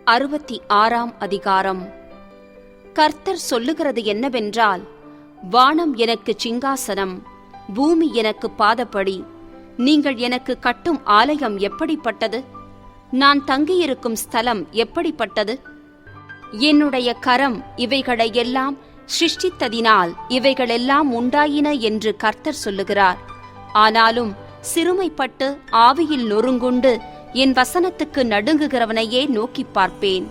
66ஆம் அதிகாரம். கர்த்தர் சொல்லுகிறது என்னவென்றால், வானம் எனக்கு சிங்காசனம், பூமி எனக்கு பாதப்படி. நீங்கள் எனக்கு கட்டும் ஆலயம் எப்படிப்பட்டது? நான் தங்கியிருக்கும் ஸ்தலம் எப்படிப்பட்டது? என்னுடைய கரம் இவைகளையெல்லாம் சிருஷ்டித்ததினால் இவைகளெல்லாம் உண்டாயின என்று கர்த்தர் சொல்லுகிறார். ஆனாலும் சிறுமைப்பட்டு ஆவியில் நொறுங்குண்டு என் வசனத்துக்கு நடுங்குகிறவனையே நோக்கி பார்ப்பேன்.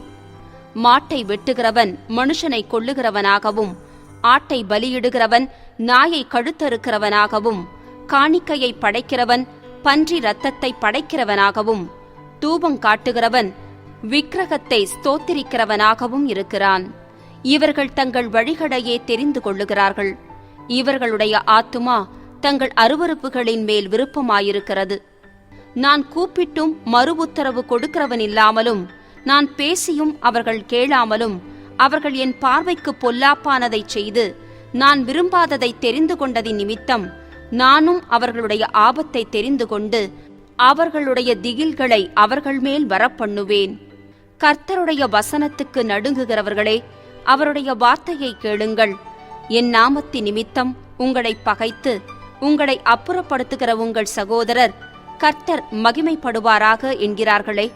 மாட்டை வெட்டுகிறவன் மனுஷனை கொல்லுகிறவனாகவும், ஆட்டை பலியிடுகிறவன் நாயை கழுத்தறுக்கிறவனாகவும், காணிக்கையை படைக்கிறவன் பன்றி இரத்தத்தை படைக்கிறவனாகவும், தூபம் காட்டுகிறவன் விக்கிரகத்தை ஸ்தோத்திரிக்கிறவனாகவும் இருக்கிறான். இவர்கள் தங்கள் வழிகளையே தெரிந்து கொள்ளுகிறார்கள். இவர்களுடைய ஆத்துமா தங்கள் அருவருப்புகளின் மேல் விருப்பமாயிருக்கிறது. நான் கூப்பிட்டும் மறு உத்தரவு கொடுக்கிறவன் இல்லாமலும், நான் பேசியும் அவர்கள் கேளாமலும், அவர்கள் என் பார்வைக்கு பொல்லாப்பானதை செய்து நான் விரும்பாததை தெரிந்து கொண்டதின் நிமித்தம் நானும் அவர்களுடைய ஆபத்தை தெரிந்து கொண்டு அவர்களுடைய திகில்களை அவர்கள் மேல் வரப்பண்ணுவேன். கர்த்தருடைய வசனத்துக்கு நடுங்குகிறவர்களே, அவருடைய வார்த்தையை கேளுங்கள். என் நாமத்தின் நிமித்தம் உங்களை பகைத்து உங்களை அப்புறப்படுத்துகிற உங்கள் சகோதரர் கர்த்தர் மகிமைப்படுவாராக என்கிறார்களே,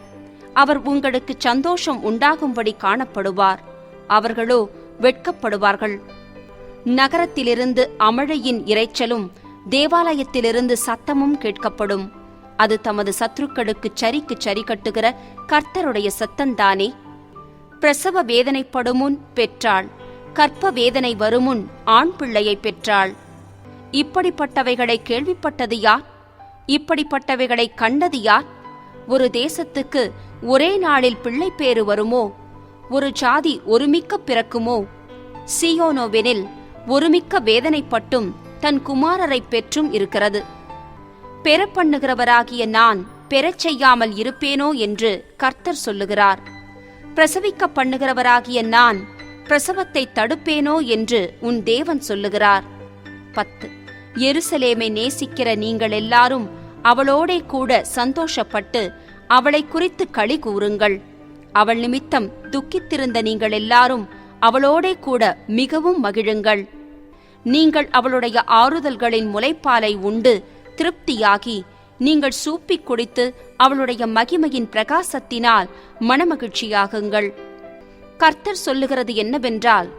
அவர் உங்களுக்கு சந்தோஷம் உண்டாகும்படி காணப்படுவார். அவர்களோ வெட்கப்படுவார்கள். நகரத்திலிருந்து அமழையின் இரைச்சலும் தேவாலயத்திலிருந்து சத்தமும் கேட்கப்படும். அது தமது சத்துருக்களுக்கு சரிக்கு சரி கட்டுகிற கர்த்தருடைய சத்தந்தானே. பிரசவ வேதனைப்படுமுன் பெற்றாள், கற்ப வேதனை வருமுன் ஆண் பிள்ளையை பெற்றாள். இப்படிப்பட்டவைகளை கேள்விப்பட்டது யார்? இப்படிப்பட்டவைகளை கண்டது யார்? ஒரு தேசத்துக்கு ஒரே நாளில் பிள்ளை பேறு வருமோ? ஒரு ஜாதி ஒருமிக்க பிறக்குமோ? சீயோனோவெனில் ஒருமிக்க வேதனைப்பட்டும் தன் குமாரரை பெற்றும் இருக்கிறது. பெறப்பண்ணுகிறவராகிய நான் பெறச் செய்யாமல் இருப்பேனோ என்று கர்த்தர் சொல்லுகிறார். பிரசவிக்க பண்ணுகிறவராகிய நான் பிரசவத்தை தடுப்பேனோ என்று உன் தேவன் சொல்லுகிறார். 10. எருசலேமை நேசிக்கிற நீங்கள் எல்லாரும் அவளோடே கூட சந்தோஷப்பட்டு அவளை குறித்து களி கூறுங்கள். அவள் நிமித்தம் துக்கித்திருந்த நீங்கள் எல்லாரும் அவளோடே கூட மிகவும் மகிழுங்கள். நீங்கள் அவளுடைய ஆறுதல்களின் முலைப்பாலை உண்டு திருப்தியாகி, நீங்கள் சூப்பிக் குடித்து அவளுடைய மகிமையின் பிரகாசத்தினால் மனமகிழ்ச்சியாகுங்கள். கர்த்தர் சொல்லுகிறது என்னவென்றால்,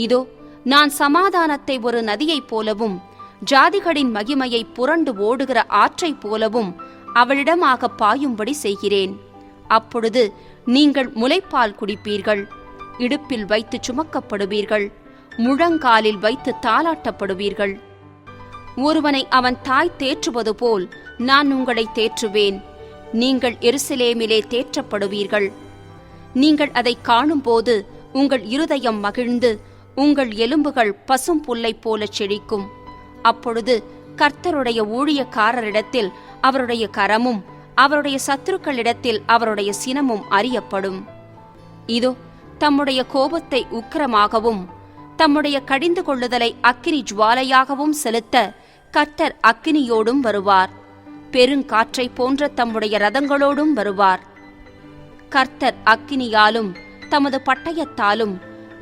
இதோ நான் சமாதானத்தை ஒரு நதியைப் போலவும் ஜாதிகளின் மகிமையை புரண்டு ஓடுகிற ஆற்றைப் போலவும் அவளிடமாக பாயும்படி செய்கிறேன். அப்பொழுது நீங்கள் முலைப்பால் குடிப்பீர்கள், இடுப்பில் வைத்து சுமக்கப்படுவீர்கள், முழங்காலில் வைத்து தாலாட்டப்படுவீர்கள். ஒருவனை அவன் தாய் தேற்றுவது போல் நான் உங்களை தேற்றுவேன். நீங்கள் எருசலேமிலே தேற்றப்படுவீர்கள். நீங்கள் அதை காணும்போது உங்கள் இருதயம் மகிழ்ந்து உங்கள் எலும்புகள் பசும் புல்லைப் போல செழிக்கும். அப்பொழுது கர்த்தருடைய ஊழியக்காரரிடத்தில் அவருடைய கரமும் அவருடைய சத்துருக்களிடத்தில் அவருடைய சினமும் அறியப்படும். இதோ தம்முடைய கோபத்தை உக்கிரமாகவும் தம்முடைய கடிந்து கொள்ளுதலை அக்கினி ஜுவாலையாகவும் செலுத்த கர்த்தர் அக்கினியோடும் வருவார். பெருங்காற்றை போன்ற தம்முடைய ரதங்களோடும் வருவார். கர்த்தர் அக்கினியாலும் தமது பட்டயத்தாலும்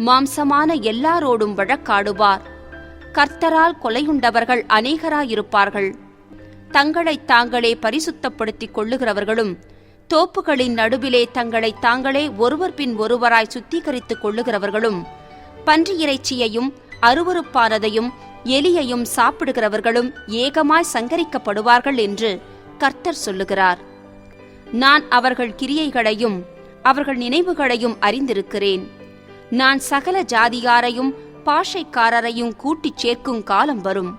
மாம்சமான எல்லாரோடும் வழக்காடுவார். கர்த்தரால் கொலையுண்டவர்கள் அநேகராயிருப்பார்கள். தங்களைத் தாங்களே பரிசுத்தப்படுத்திக் கொள்ளுகிறவர்களும் தோப்புகளின் நடுவிலே தங்களைத் தாங்களே ஒருவர் பின் ஒருவராய் சுத்திகரித்துக் கொள்ளுகிறவர்களும், பன்றி இறைச்சியையும் அருவருப்பானதையும் எலியையும் சாப்பிடுகிறவர்களும் ஏகமாய் சங்கரிக்கப்படுவார்கள் என்று கர்த்தர் சொல்லுகிறார். நான் அவர்கள் கிரியைகளையும் அவர்கள் நினைவுகளையும் அறிந்திருக்கிறேன். நான் சகல ஜாதியாரையும் பாஷைக்காரரையும் கூட்டிச் சேர்க்கும் காலம் வரும்.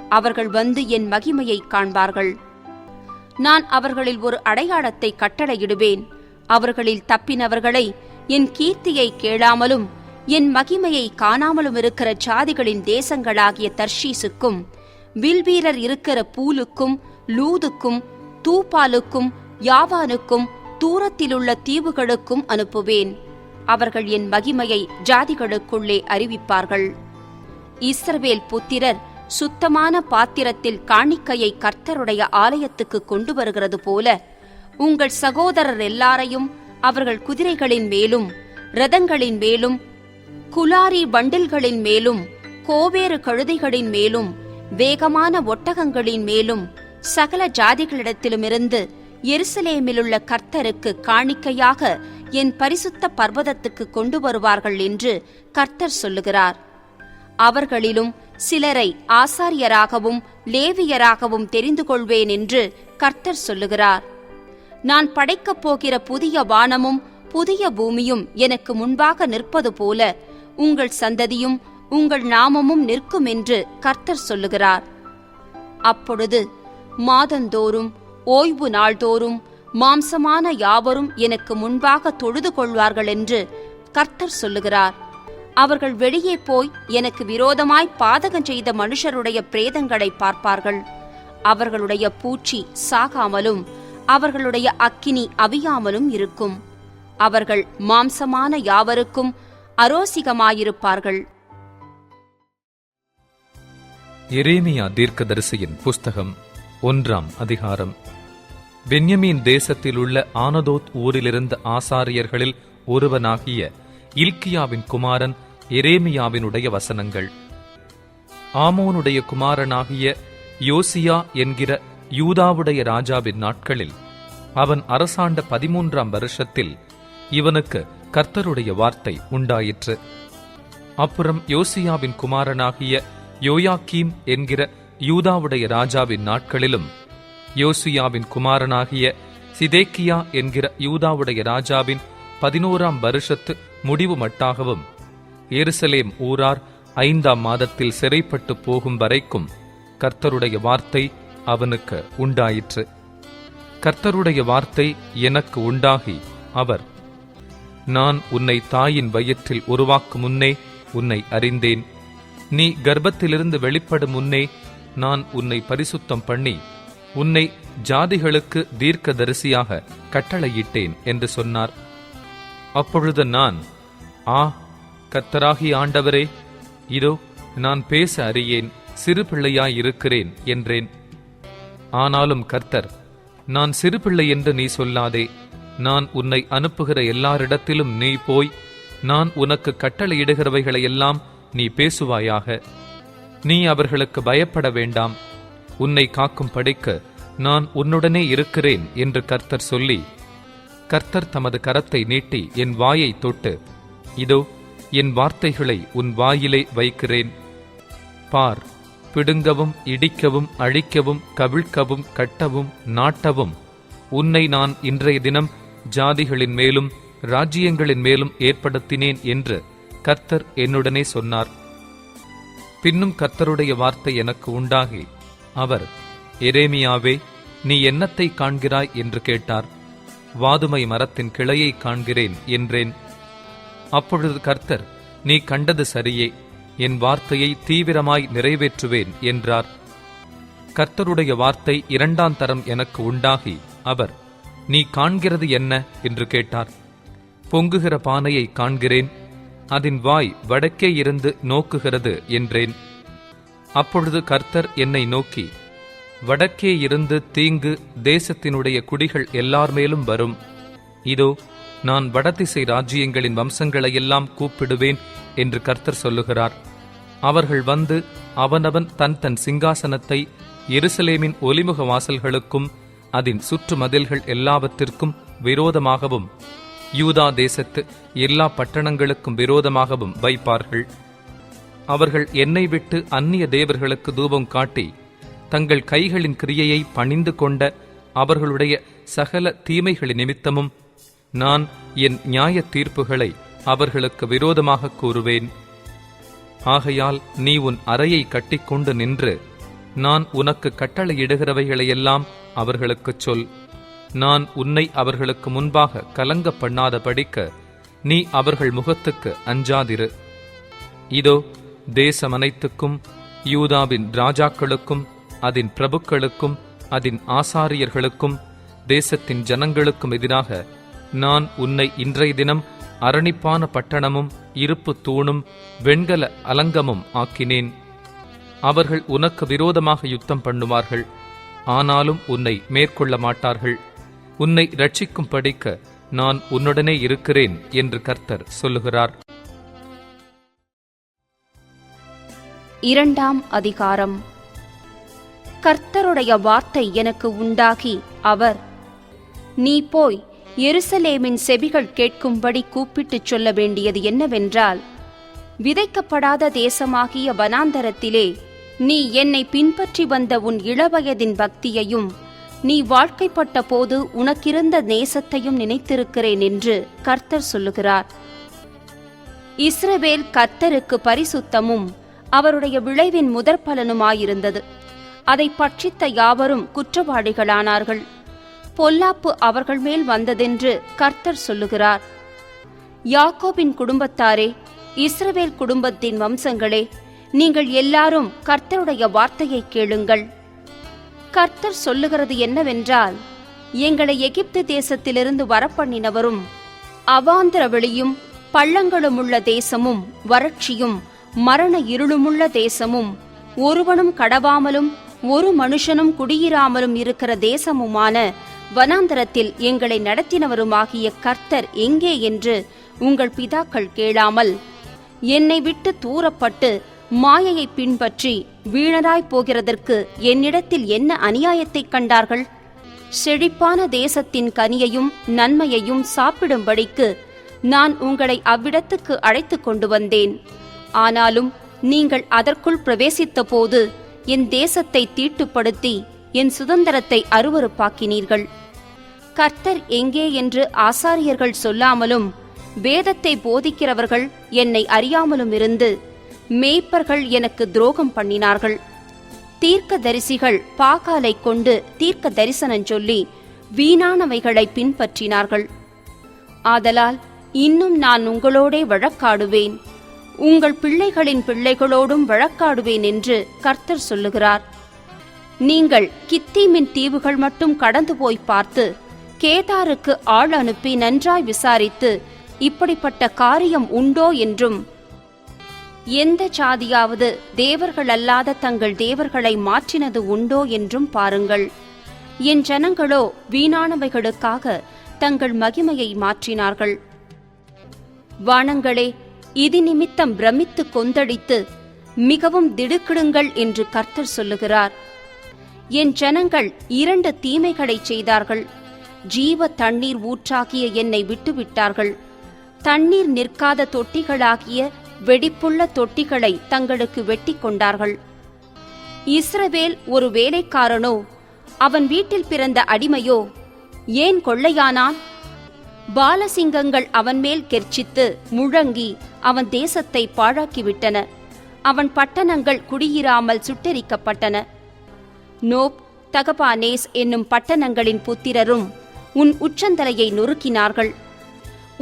அவர்கள் வந்து என் மகிமையை காண்பார்கள். நான் அவர்களில் ஒரு அடையாளத்தை கட்டளையிடுவேன். அவர்களில் தப்பினவர்களை என் கீர்த்தியை கேளாமலும் என் மகிமையை காணாமலும் இருக்கிற ஜாதிகளின் தேசங்களாகிய தர்ஷீசுக்கும், வில்வீரர் இருக்கிற பூலுக்கும், லூதுக்கும், தூபாலுக்கும், யாவானுக்கும், தூரத்திலுள்ள தீவுகளுக்கும் அனுப்புவேன். அவர்கள் என் மகிமையை ஜாதிகளுக்குள்ளே அறிவிப்பார்கள். இஸ்ரவேல் புத்திரர் சுத்தமான பாத்திரத்தில் காணிக்கையை கர்த்தருடைய ஆலயத்துக்கு கொண்டு வருகிறது போல உங்கள் சகோதரர் எல்லாரையும் அவர்கள் குதிரைகளின் மேலும் இரதங்களின் மேலும் குலாரி பண்டில்களின் மேலும் கோவேறு கழுதைகளின் மேலும் வேகமான ஒட்டகங்களின் மேலும் சகல ஜாதிகளிடத்திலுமிருந்து எருசலேமிலுள்ள கர்த்தருக்கு காணிக்கையாக என் பரிசுத்த பர்வதத்துக்கு கொண்டு வருவார்கள் என்று கர்த்தர் சொல்லுகிறார். அவர்களிலும் சிலரை ஆசாரியராகவும் லேவியராகவும் தெரிந்து கொள்வேன் என்று கர்த்தர் சொல்லுகிறார். நான் படைக்கப் போகிற புதிய வானமும் புதிய பூமியும் எனக்கு முன்பாக நிற்பது போல உங்கள் சந்ததியும் உங்கள் நாமமும் நிற்கும் என்று கர்த்தர் சொல்லுகிறார். அப்பொழுது மாதந்தோறும் ஓய்வு நாள்தோறும் மாம்சமான யாவரும் எனக்கு முன்பாக தொழுது கொள்வார்கள் என்று கர்த்தர் சொல்லுகிறார். அவர்கள் வெளியே போய் எனக்கு விரோதமாய் பாதகம் செய்த மனுஷருடைய பிரேதங்களை பார்ப்பார்கள். அவர்களுடைய பூச்சி சாகாமலும் அவர்களுடைய அக்கினி அவியாமலும் இருக்கும். அவர்கள் மாம்சமான யாவருக்கும் அரோசிகமாயிருப்பார்கள். எரேமியா தீர்க்கதரிசியின் புஸ்தகம் 1ஆம் அதிகாரம். பென்யமீன் தேசத்திலுள்ள ஆனதோத் ஊரிலிருந்த ஆசாரியர்களில் ஒருவனாகிய இல்க்கியாவின் குமாரன் எரேமியாவினுடைய வசனங்கள். ஆமோனுடைய குமாரனாகிய யோசியா என்கிற யூதாவுடைய ராஜாவின் நாட்களில் அவன் அரசாண்ட 13ஆம் வருஷத்தில் இவனுக்கு கர்த்தருடைய வார்த்தை உண்டாயிற்று. அப்புறம் யோசியாவின் குமாரனாகிய யோயாக்கீம் என்கிற யூதாவுடைய ராஜாவின் நாட்களிலும் யோசியாவின் குமாரனாகிய சிதேக்கியா என்கிற யூதாவுடைய ராஜாவின் 11ஆம் வருஷத்து முடிவு மட்டாகவும் எருசலேம் ஊரார் 5ஆம் மாதத்தில் சிறைப்பட்டு போகும் வரைக்கும் கர்த்தருடைய வார்த்தை அவனுக்கு உண்டாயிற்று. கர்த்தருடைய வார்த்தை எனக்கு உண்டாகி அவர், நான் உன்னை தாயின் வயிற்றில் உருவாக்கும் முன்னே உன்னை அறிந்தேன். நீ கர்ப்பத்திலிருந்து வெளிப்படும் முன்னே நான் உன்னை பரிசுத்தம் பண்ணி உன்னை ஜாதிகளுக்கு தீர்க்கதரிசியாக கட்டளையிட்டேன் என்று சொன்னார். அப்பொழுது நான், கர்த்தராகிய ஆண்டவரே, இதோ நான் பேச அறியேன், சிறு பிள்ளையாயிருக்கிறேன் என்றேன். ஆனாலும் கர்த்தர், நான் சிறு பிள்ளை என்று நீ சொல்லாதே, நான் உன்னை அனுப்புகிற எல்லாரிடத்திலும் நீ போய் நான் உனக்கு கட்டளையிடுகிறவைகளையெல்லாம் நீ பேசுவாயாக. நீ அவர்களுக்கு பயப்பட வேண்டாம், உன்னை காக்கும் படிக்க நான் உன்னுடனே இருக்கிறேன் என்று கர்த்தர் சொல்லி, கர்த்தர் தமது கரத்தை நீட்டி என் வாயை தொட்டு, இதோ என் வார்த்தைகளை உன் வாயிலே வைக்கிறேன். பார், பிடுங்கவும் இடிக்கவும் அழிக்கவும் கவிழ்க்கவும் கட்டவும் நாட்டவும் உன்னை நான் இன்றைய தினம் ஜாதிகளின் மேலும் ராஜ்யங்களின் மேலும் ஏற்படுத்தினேன் என்று கர்த்தர் என்னுடனே சொன்னார். பின்னும் கர்த்தருடைய வார்த்தை எனக்கு உண்டாகி அவர், எரேமியாவே, நீ என்னத்தை காண்கிறாய் என்று கேட்டார். வாதுமை மரத்தின் கிளையை காண்கிறேன் என்றேன். அப்பொழுது கர்த்தர், நீ கண்டது சரியே, என் வார்த்தையை தீவிரமாய் நிறைவேற்றுவேன் என்றார். கர்த்தருடைய வார்த்தை 2ஆம் தரம் எனக்கு உண்டாகி அவர், நீ காண்கிறது என்ன என்று கேட்டார். பொங்குகிற பானையை காண்கிறேன், அதன் வாய் வடக்கே இருந்து நோக்குகிறது என்றேன். அப்பொழுது கர்த்தர் என்னை நோக்கி, வடக்கே இருந்து தீங்கு தேசத்தினுடைய குடிகள் எல்லார் மேலும் வரும். இதோ நான் வடதிசை ராஜ்யங்களின் வம்சங்களையெல்லாம் கூப்பிடுவேன் என்று கர்த்தர் சொல்லுகிறார். அவர்கள் வந்து அவனவன் தன் தன் சிங்காசனத்தை எருசலேமின் ஒலிமுக வாசல்களுக்கும் அதன் சுற்று மதில்கள் எல்லாவற்றிற்கும் விரோதமாகவும் யூதா தேசத்து எல்லா பட்டணங்களுக்கும் விரோதமாகவும் வைப்பார்கள். அவர்கள் என்னை விட்டு அந்நிய தேவர்களுக்கு தூபம் காட்டி தங்கள் கைகளின் கிரியையை பணிந்து கொண்ட அவர்களுடைய சகல தீமைகளின் நிமித்தமும் நான் என் நியாய தீர்ப்புகளை அவர்களுக்கு விரோதமாக கூறுவேன். ஆகையால் நீ உன் அறையை கட்டிக்கொண்டு நின்று நான் உனக்கு கட்டளையிடுகிறவைகளையெல்லாம் அவர்களுக்குச் சொல். நான் உன்னை அவர்களுக்கு முன்பாக கலங்க பண்ணாத படிக்க நீ அவர்கள் முகத்துக்கு அஞ்சாதிரு. இதோ தேசம் அனைத்துக்கும் யூதாவின் ராஜாக்களுக்கும் அதன் பிரபுக்களுக்கும் அதன் ஆசாரியர்களுக்கும் தேசத்தின் ஜனங்களுக்கும் எதிராக நான் உன்னை இன்றைய தினம் அரணிப்பான பட்டணமும் இருப்பு தூணும் வெண்கல அலங்கமும் ஆக்கினேன். அவர்கள் உனக்கு விரோதமாக யுத்தம் பண்ணுவார்கள், ஆனாலும் உன்னை மேற்கொள்ள மாட்டார்கள். உன்னை இரட்சிக்கும் படிக்க நான் உன்னுடனே இருக்கிறேன் என்று கர்த்தர் சொல்லுகிறார். 2ஆம் அதிகாரம். கர்த்தருடைய வார்த்தை எனக்கு உண்டாகி அவர், நீ போய் எருசலேமின் செவிகள் கேட்கும்படி கூப்பிட்டுச் சொல்ல வேண்டியது என்னவென்றால், விதைக்கப்படாத தேசமாகிய வனாந்தரத்திலே நீ என்னை பின்பற்றி வந்த உன் இளவயதின் பக்தியையும் நீ வாழ்க்கைப்பட்ட போது உனக்கிருந்த நேசத்தையும் நினைத்திருக்கிறேன் என்று கர்த்தர் சொல்லுகிறார். இஸ்ரவேல் கர்த்தருக்கு பரிசுத்தமும் அவருடைய விளைவின் முதற்பலனுமாயிருந்தது. அதை பட்சித்த யாவரும் குற்றவாளிகளானார்கள். பொல்லாப்பு அவர்கள் மேல் வந்ததென்று கர்த்தர் சொல்லுகிறார். யாக்கோபின் குடும்பத்தாரே, இஸ்ரவேல் குடும்பத்தின் வம்சங்களே, நீங்கள் எல்லாரும் கர்த்தருடைய வார்த்தையை கேளுங்கள். கர்த்தர் சொல்லுகிறது என்னவென்றால், எங்களை எகிப்து தேசத்திலிருந்து வரப்பண்ணினவரும் அவாந்தர வெளியும் பள்ளங்களுமுள்ள தேசமும் வறட்சியும் மரண இருளுமுள்ள தேசமும் ஒருவனும் கடவாமலும் ஒரு மனுஷனும் குடியிராமலும் இருக்கிற தேசமுமான வனாந்தரத்தில் எங்களை நடத்தினவருமாகிய கர்த்தர் எங்கே என்று உங்கள் பிதாக்கள் கேளாமல் என்னை விட்டு தூரப்பட்டு மாயையை பின்பற்றி வீணராய் போகிறதற்கு என்னிடத்தில் என்ன அநியாயத்தைக் கண்டார்கள்? செழிப்பான தேசத்தின் கனியையும் நன்மையையும் சாப்பிடும்படிக்கு நான் உங்களை அவ்விடத்துக்கு அழைத்து கொண்டு வந்தேன். ஆனாலும் நீங்கள் அதற்குள் பிரவேசித்த போது என் தேசத்தை தீட்டுப்படுத்தி என் சுதந்திரத்தை அருவருப்பாக்கினீர்கள். கர்த்தர் எங்கே என்று ஆசாரியர்கள் சொல்லாமலும் வேதத்தை போதிக்கிறவர்கள் என்னை அறியாமலும் இருந்து மேய்ப்பர்கள் எனக்கு துரோகம் பண்ணினார்கள். தீர்க்கதரிசிகள் பாகாலை கொண்டு தீர்க்க தரிசனம் சொல்லி வீணானவைகளை பின்பற்றினார்கள். ஆதலால் இன்னும் நான் உங்களோடே வழக்காடுவேன், உங்கள் பிள்ளைகளின் பிள்ளைகளோடும் வழக்காடுவேன் என்று கர்த்தர் சொல்லுகிறார். நீங்கள் கித்தீமின் தீவுகள் மட்டும் கடந்து போய் பார்த்து கேதாருக்கு ஆள் அனுப்பி நன்றாய் விசாரித்து இப்படிப்பட்ட காரியம் உண்டோ என்றும், எந்த சாதியாவது தேவர்கள் அல்லாத தங்கள் தேவர்களை மாற்றினது உண்டோ என்றும் பாருங்கள். என் ஜனங்களோ வீணானவைகளுக்காக தங்கள் மகிமையை மாற்றினார்கள். வானங்களே, இது நிமித்தம் பிரமித்து கொந்தளித்து மிகவும் திடுக்கிடுங்கள் என்று கர்த்தர் சொல்லுகிறார். என் ஜனங்கள் 2 தீமைகளை செய்தார்கள். ஜீவ தண்ணீர் ஊற்றாகிய என்னை விட்டுவிட்டார்கள். தண்ணீர் நிற்காத தொட்டிகளாகிய வெடிப்புள்ள தொட்டிகளை தங்களுக்கு வெட்டி கொண்டார்கள். இஸ்ரவேல் ஒரு வேலைக்காரனோ அவன் வீட்டில் பிறந்த அடிமையோ ஏன் கொள்ளையானான்? பாலசிங்கங்கள் அவன் மேல் கெர்ச்சித்து முழங்கி அவன் தேசத்தை பாழாக்கிவிட்டன. அவன் பட்டணங்கள் குடியிராமல் சுட்டெரிக்கப்பட்டன. நோப், தகபானேஸ் என்னும் பட்டணங்களின் புத்திரரும் உன் உச்சந்தலையை நொறுக்கினார்கள்.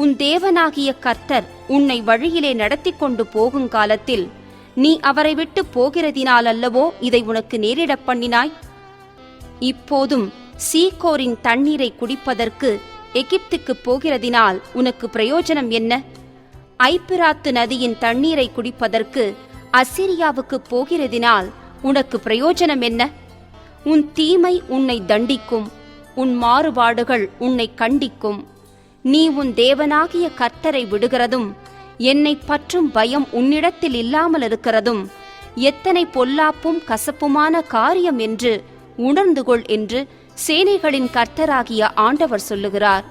உன் தேவனாகிய கர்த்தர் உன்னை வழியிலே நடத்தி கொண்டு போகும் காலத்தில் நீ அவரை விட்டு போகிறதினால் அல்லவோ இதை உனக்கு நேரிடப் பண்ணினாய். இப்போதும் சீகோரின் தண்ணீரை குடிப்பதற்கு எகிப்துக்கு போகிறதினால் உனக்கு பிரயோஜனம் என்ன? ஐப்பிராத்து நதியின் தண்ணீரை குடிப்பதற்கு அசிரியாவுக்கு போகிறதினால் உனக்கு பிரயோஜனம் என்ன? உன் தீமை உன்னை தண்டிக்கும், உன் மாறுபாடுகள் உன்னை கண்டிக்கும். நீ உன் தேவனாகிய கர்த்தரை விடுகிறதும் என்னை பற்றும் பயம் உன்னிடத்தில் இல்லாமல் இருக்கிறதும் எத்தனை பொல்லாப்பும் கசப்புமான காரியம் என்று உணர்ந்துகொள் என்று சேனைகளின் கர்த்தராகிய ஆண்டவர் சொல்லுகிறார்.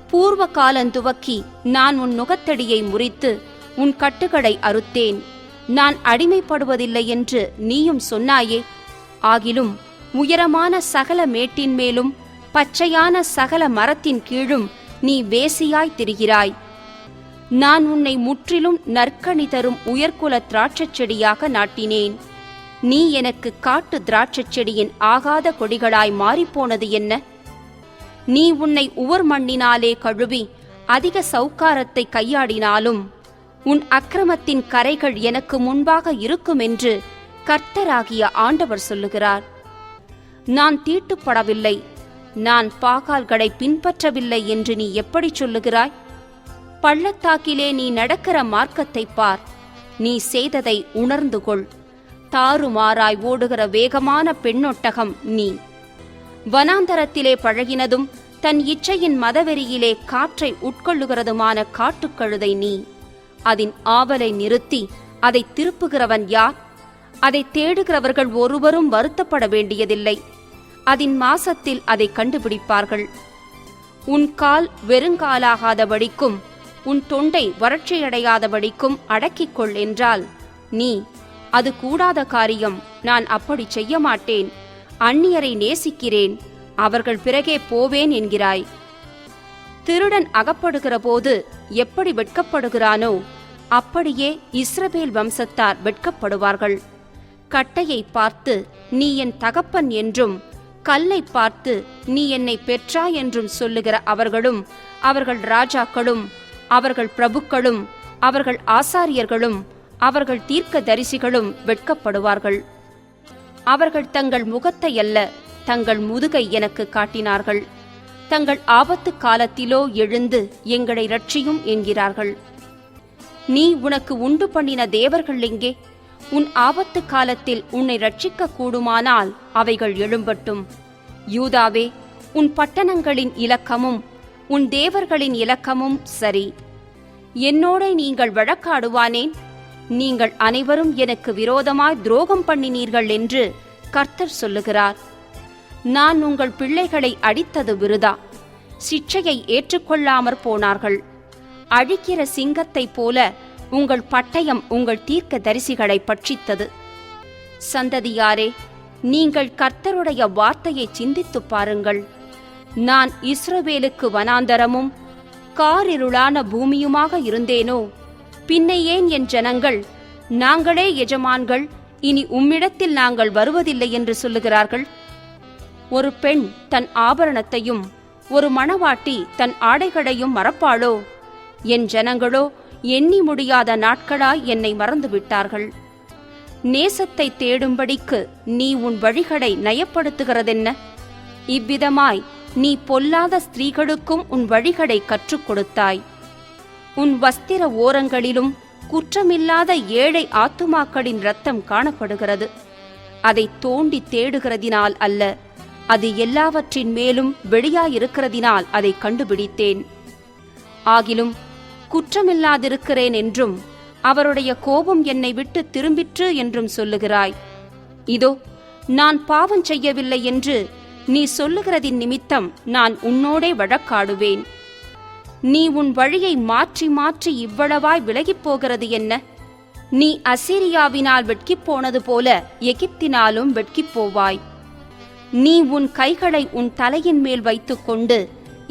பூர்வ காலந்துவக்கி நான் உன் நுகத்தடியை முறித்து உன் கட்டுகளை அறுத்தேன். நான் அடிமைப்படுவதில்லை என்று நீயும் சொன்னாயே. ஆகிலும் உயரமான சகல மேட்டின் மேலும் பச்சையான சகல மரத்தின் கீழும் நீ வேசியாய் திரிகிறாய். நான் உன்னை முற்றிலும் நற்கனி தரும் உயர்குல திராட்சைச் செடியாக நாட்டினேன். நீ எனக்கு காட்டு திராட்சைச் செடியின் ஆகாத கொடிகளாய் மாறிப்போனது என்ன? நீ உன்னை உவர் மண்ணினாலே கழுவி அதிக சௌக்காரத்தை கையாடினாலும் உன் அக்கிரமத்தின் கரைகள் எனக்கு முன்பாக இருக்கும் என்று கர்த்தராகிய ஆண்டவர் சொல்லுகிறார். நான் தீட்டுப்படவில்லை, நான் பாகால்களை பின்பற்றவில்லை என்று நீ எப்படி சொல்லுகிறாய்? பள்ளத்தாக்கிலே நீ நடக்கிற மார்க்கத்தை பார், நீ செய்ததை உணர்ந்து கொள். தாறுமாறாய் ஓடுகிற வேகமான பெண்ணொட்டகம் நீ. வனாந்தரத்திலே பழகினதும் தன் இச்சையின் மதவெறியிலே காற்றை உட்கொள்ளுகிறதுமான காட்டுக்கழுதை நீ. அதன் ஆவலை நிறுத்தி அதை திருப்புகிறவன் யார்? அதை தேடுகிறவர்கள் ஒருவரும் வருத்தப்பட வேண்டியதில்லை. அதன் மாசத்தில் அதை கண்டுபிடிப்பார்கள். உன் கால் வெறுங்காலாகாதபடிக்கும் உன் தொண்டை வறட்சியடையாதபடிக்கும் அடக்கிக்கொள் என்றால் நீ, அது கூடாத காரியம், நான் அப்படி செய்ய மாட்டேன், அந்நியரை நேசிக்கிறேன், அவர்கள் பிறகே போவேன் என்கிறாய். திருடன் அகப்படுகிற போது எப்படி வெட்கப்படுகிறானோ அப்படியே இஸ்ரவேல் வம்சத்தார் வெட்கப்படுவார்கள். கட்டையை பார்த்து நீ என் தகப்பன் என்றும், கல்லை பார்த்து நீ என்னை பெற்றாய் என்றும் சொல்லுகிற அவர்களும், அவர்கள் ராஜாக்களும், அவர்கள் பிரபுக்களும், அவர்கள் ஆசாரியர்களும், அவர்கள் தீர்க்கதரிசிகளும் வெட்கப்படுவார்கள். அவர்கள் தங்கள் முகத்தை அல்ல, தங்கள் முதுகை எனக்கு காட்டினார்கள். தங்கள் ஆபத்து காலத்திலோ எழுந்து எங்களை இரட்சியும் என்கிறார்கள். நீ உனக்கு உண்டு பண்ணின தேவர்கள் எங்கே? உன் ஆபத்து காலத்தில் உன்னை இரட்சிக்க கூடுமானால் அவைகள் எழும்பட்டும். யூதாவே, உன் பட்டணங்களின் இலக்கமும் உன் தேவர்களின் இலக்கமும் சரி. என்னோட நீங்கள் வழக்காடுவானேன்? நீங்கள் அனைவரும் எனக்கு விரோதமாய் துரோகம் பண்ணினீர்கள் என்று கர்த்தர் சொல்லுகிறார். நான் உங்கள் பிள்ளைகளை அடித்தது விருதா. சிட்சையை ஏற்றுக்கொள்ளாமற் போனார்கள். அழிக்கிற சிங்கத்தைப் போல உங்கள் பட்டயம் உங்கள் தீர்க்க தரிசிகளை பட்சித்தது. சந்ததியாரே, நீங்கள் கர்த்தருடைய வார்த்தையை சிந்தித்துப் பாருங்கள். நான் இஸ்ரவேலுக்கு வனாந்தரமும் காரிருளான பூமியுமாக இருந்தேனோ? பின்ன ஏன் என் ஜனங்கள், நாங்களே எஜமான்கள், இனி உம்மிடத்தில் நாங்கள் வருவதில்லை என்று சொல்லுகிறார்கள்? ஒரு பெண் தன் ஆபரணத்தையும் ஒரு மணவாட்டி தன் ஆடைகளையும் மறப்பாளோ? என் ஜனங்களோ எண்ணி முடியாத நாட்களாய் என்னை மறந்துவிட்டார்கள். நேசத்தை தேடும்படிக்கு நீ உன் வழிகளை நயப்படுத்துகிறதென்ன? இவ்விதமாய் நீ பொல்லாத ஸ்திரீகளுக்கும் உன் வழிகளை கற்றுக் கொடுத்தாய். உன் வஸ்திர ஓரங்களிலும் குற்றமில்லாத ஏழை ஆத்துமாக்களின் இரத்தம் காணப்படுகிறது. அதை தோண்டி தேடுகிறதினால் அல்ல, அது எல்லாவற்றின் மேலும் வெளியாயிருக்கிறதினால் அதை கண்டுபிடித்தேன். ஆகிலும் குற்றமில்லாதிருக்கிறேன் என்றும் அவருடைய கோபம் என்னை விட்டு திரும்பிற்று என்றும் சொல்லுகிறாய். இதோ, நான் பாவம் செய்யவில்லை என்று நீ சொல்லுகிறதின் நிமித்தம் நான் உன்னோடே வழக்காடுவேன். நீ உன் வழியை மாற்றி மாற்றி இவ்வளவாய் விலகிப் போகிறது என்ன? நீ அசீரியாவினால் வெட்கிப் போனது போல எகிப்தினாலும் வெட்கிப் போவாய். நீ உன் கைகளை உன் தலையின் மேல் வைத்துக்கொண்டு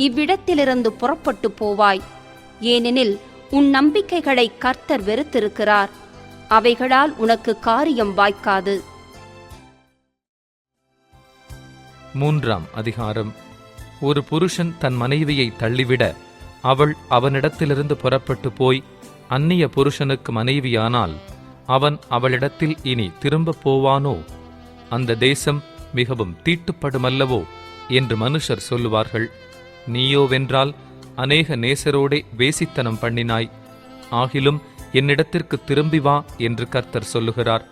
இவ்விடத்திலிருந்து புறப்பட்டு போவாய். ஏனெனில் உன் நம்பிக்கைகளை கர்த்தர் வெறுத்திருக்கிறார். அவைகளால் உனக்கு காரியம் வாய்க்காது. 3ஆம் அதிகாரம். ஒரு புருஷன் தன் மனைவியை தள்ளிவிட அவள் அவனிடத்திலிருந்து புறப்பட்டு போய் அந்நிய புருஷனுக்கு மனைவியானால் அவன் அவளிடத்தில் இனி திரும்பப் போவானோ? அந்த தேசம் மிகவும் தீட்டுப்படுமல்லவோ என்று மனுஷர் சொல்லுவார்கள். நீயோவென்றால் அநேக நேசரோடே வேசித்தனம் பண்ணினாய். ஆகிலும் என்னிடத்திற்கு திரும்பி வா என்று கர்த்தர் சொல்லுகிறார்.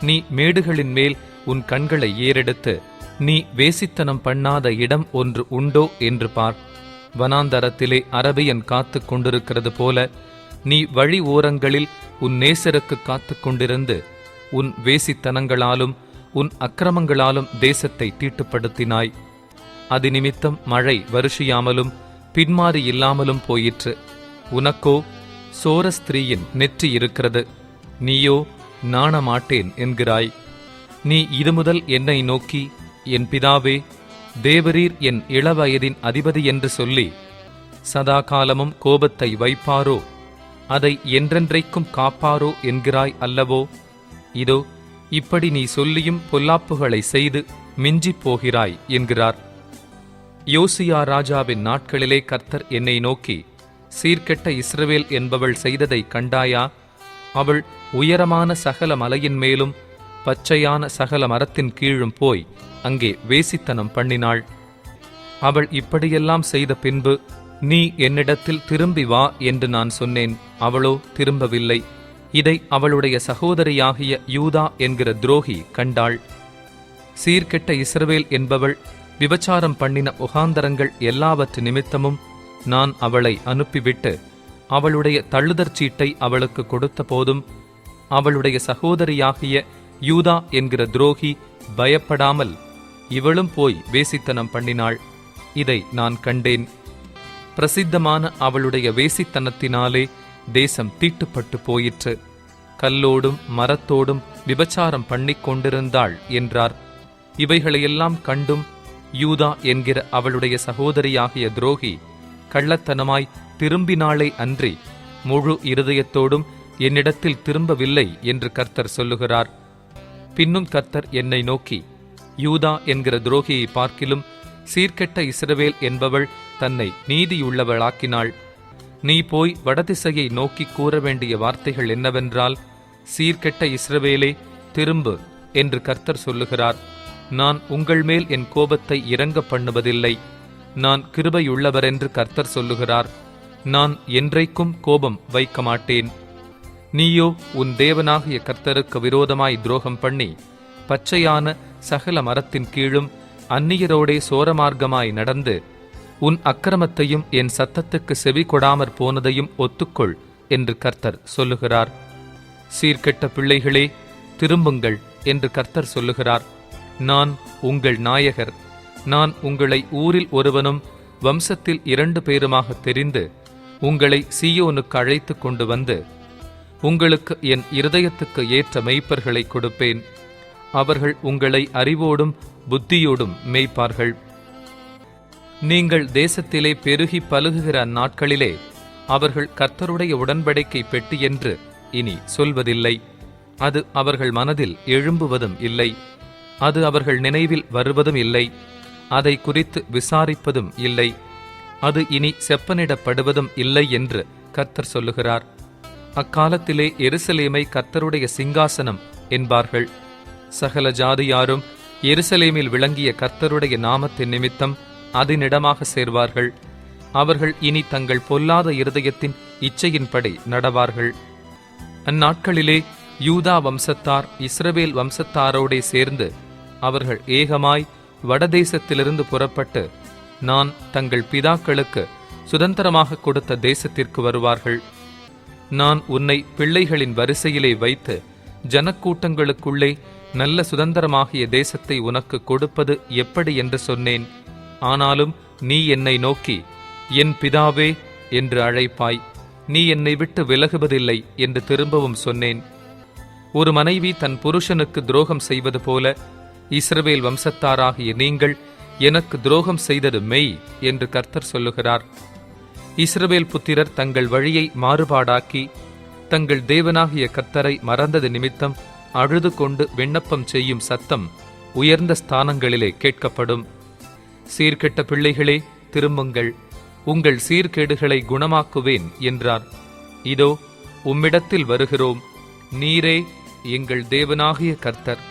நீ மேடுகளின் மேல் உன் கண்களை ஏறெடுத்து நீ வேசித்தனம் பண்ணாத இடம் ஒன்று உண்டோ என்று பார். வனாந்தரத்திலே அரபியன் காத்து கொண்டிருக்கிறது போல நீ வழி ஓரங்களில் உன் நேசருக்கு காத்து கொண்டிருந்து உன் வேசித்தனங்களாலும் உன் அக்கிரமங்களாலும் தேசத்தை தீட்டுப்படுத்தினாய். அது நிமித்தம் மழை வருஷியாமலும் பின்மாறி இல்லாமலும் போயிற்று. உனக்கோ சோரஸ்திரீயின் நெற்றி இருக்கிறது, நீயோ நாணமாட்டேன் என்கிறாய். நீ இது முதல் என்னை நோக்கி, என் பிதாவே, தேவரீர் என் இளவயதின் அதிபதி என்று சொல்லி சதா காலமும் கோபத்தை வைப்பாரோ, அதை என்றென்றைக்கும் காப்பாரோ என்கிறாய் அல்லவோ? இதோ, இப்படி நீ சொல்லியும் பொல்லாப்புகளை செய்து மிஞ்சிப் போகிறாய் என்கிறார். யோசியா ராஜாவின் நாட்களிலே கர்த்தர் என்னை நோக்கி, சீர்கெட்ட இஸ்ரவேல் என்பவள் செய்ததை கண்டாயா? அவள் உயரமான சகல மலையின் மேலும் பச்சையான சகல மரத்தின் கீழும் போய் அங்கே வேசித்தனம் பண்ணினாள். அவள் இப்படியெல்லாம் செய்த பின்பு நீ என்னிடத்தில் திரும்பி வா என்று நான் சொன்னேன். அவளோ திரும்பவில்லை. இதை அவளுடைய சகோதரியாகிய யூதா என்கிற துரோகி கண்டாள். சீர்கெட்ட இஸ்ரவேல் என்பவள் விபச்சாரம் பண்ணின முகாந்தரங்கள் எல்லாவற்று நிமித்தமும் நான் அவளை அனுப்பிவிட்டு அவளுடைய தள்ளுதற் சீட்டை அவளுக்கு கொடுத்த போதும் அவளுடைய சகோதரியாகிய யூதா என்கிற துரோகி பயப்படாமல் இவளும் போய் வேசித்தனம் பண்ணினாள். இதை நான் கண்டேன். பிரசித்தமான அவளுடைய வேசித்தனத்தினாலே தேசம் தீட்டுப்பட்டு போயிற்று. கல்லோடும் மரத்தோடும் விபச்சாரம் பண்ணிக் கொண்டிருந்தாள் என்றார். இவைகளையெல்லாம் கண்டும் யூதா என்கிற அவளுடைய சகோதரியாகிய துரோகி கள்ளத்தனமாய் திரும்பினாளே அன்றி முழு இருதயத்தோடும் என்னிடத்தில் திரும்பவில்லை என்று கர்த்தர் சொல்லுகிறார். பின்னும் கர்த்தர் என்னை நோக்கி, யூதா என்கிற துரோகியை பார்க்கிலும் சீர்கெட்ட இஸ்ரவேல் என்பவள் தன்னை நீதியுள்ளவளாக்கினாள். நீ போய் வடதிசையை நோக்கி கூற வேண்டிய வார்த்தைகள் என்னவென்றால், சீர்கெட்ட இஸ்ரவேலே திரும்பு என்று கர்த்தர் சொல்லுகிறார். நான் உங்கள் மேல் என் கோபத்தை இறங்க பண்ணுவதில்லை. நான் கிருபையுள்ளவரென்று கர்த்தர் சொல்லுகிறார். நான் என்றைக்கும் கோபம் வைக்க மாட்டேன். நீயோ உன் தேவனாகிய கர்த்தருக்கு விரோதமாய் துரோகம் பண்ணி பச்சையான சகல மரத்தின் கீழும் அந்நியரோடே சோரமார்க்கமாய் நடந்து உன் அக்கிரமத்தையும் என் சத்தத்துக்கு செவி கொடாமற் போனதையும் ஒத்துக்கொள் என்று கர்த்தர் சொல்லுகிறார். சீர்கெட்ட பிள்ளைகளே, திரும்புங்கள் என்று கர்த்தர் சொல்லுகிறார். நான் உங்கள் நாயகர். நான் உங்களை ஊரில் ஒருவனும் வம்சத்தில் 2 பேருமாக தெரிந்து உங்களை சீயோனுக்கு அழைத்து கொண்டு வந்து உங்களுக்கு என் இருதயத்துக்கு ஏற்ற மேய்ப்பர்களை கொடுப்பேன். அவர்கள் உங்களை அறிவோடும் புத்தியோடும் மேய்ப்பார்கள். நீங்கள் தேசத்திலே பெருகி பலுகுகிற அந்நாட்களிலே அவர்கள் கர்த்தருடைய உடன்படிக்கை பெட்டி என்று இனி சொல்வதில்லை. அது அவர்கள் மனதில் எழும்புவதும் இல்லை. அது அவர்கள் நினைவில் வருவதும் இல்லை. அதை குறித்து விசாரிப்பதும் இல்லை. அது இனி செப்பனிடப்படுவதும் இல்லை என்று கர்த்தர் சொல்லுகிறார். அக்காலத்திலே எருசலேமை கர்த்தருடைய சிங்காசனம் என்பார்கள். சகல ஜாதியாரும் எருசலேமில் விளங்கிய கர்த்தருடைய நாமத்தின் நிமித்தம் அதனிடமாக சேர்வார்கள். அவர்கள் இனி தங்கள் பொல்லாத இருதயத்தின் இச்சையின்படி நடவார்கள். அந்நாட்களிலே யூதா வம்சத்தார் இஸ்ரவேல் வம்சத்தாரோடே சேர்ந்து அவர்கள் ஏகமாய் வடதேசத்திலிருந்து புறப்பட்டு நான் தங்கள் பிதாக்களுக்கு சுதந்திரமாக கொடுத்த தேசத்திற்கு வருவார்கள். நான் உன்னை பிள்ளைகளின் வரிசையிலே வைத்து ஜனக்கூட்டங்களுக்குள்ளே நல்ல சுதந்திரமாகிய தேசத்தை உனக்கு கொடுப்பது எப்படி என்று சொன்னேன். ஆனாலும் நீ என்னை நோக்கி என் பிதாவே என்று அழைப்பாய். நீ என்னை விட்டு விலகுவதில்லை என்று திரும்பவும் சொன்னேன். ஒரு மனைவி தன் புருஷனுக்கு துரோகம் செய்வது போல இஸ்ரவேல் வம்சத்தாராகிய நீங்கள் எனக்கு துரோகம் செய்தது மெய் என்று கர்த்தர் சொல்லுகிறார். இஸ்ரவேல் புத்திரர் தங்கள் வழியை மாறுபாடாக்கி தங்கள் தேவனாகிய கர்த்தரை மறந்தது நிமித்தம் அழுது கொண்டு விண்ணப்பம் செய்யும் சத்தம் உயர்ந்த ஸ்தானங்களிலே கேட்கப்படும். சீர்கெட்ட பிள்ளைகளே, திரும்புங்கள், உங்கள் சீர்கேடுகளை குணமாக்குவேன் என்றார். இதோ உம்மிடத்தில் வருகிறோம். நீரே எங்கள் தேவனாகிய கர்த்தர்.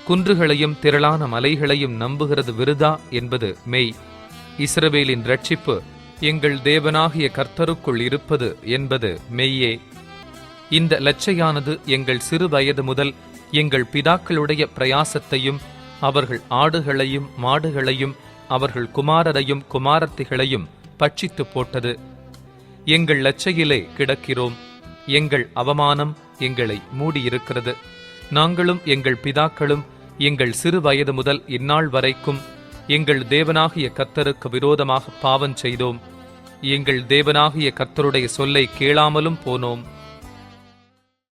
குன்றுகளையும் திரளான மலைகளையும் நம்புகிறது விருதா என்பது மெய். இஸ்ரவேலின் இரட்சிப்பு எங்கள் தேவனாகிய கர்த்தருக்குள் இருப்பது என்பது மெய்யே. இந்த லட்சையானது எங்கள் சிறு வயது முதல் எங்கள் பிதாக்களுடைய பிரயாசத்தையும் அவர்கள் ஆடுகளையும் மாடுகளையும் அவர்கள் குமாரரையும் குமாரத்திகளையும் பட்சித்து போட்டது. எங்கள் லட்சையிலே கிடக்கிறோம். எங்கள் அவமானம் எங்களை மூடியிருக்கிறது. நாங்களும் எங்கள் பிதாக்களும் எங்கள் சிறு வயது முதல் இந்நாள் வரைக்கும் எங்கள் தேவனாகிய கர்த்தருக்கு விரோதமாக பாவம் செய்தோம். எங்கள் தேவனாகிய கர்த்தருடைய சொல்லை கேளாமலும் போனோம்.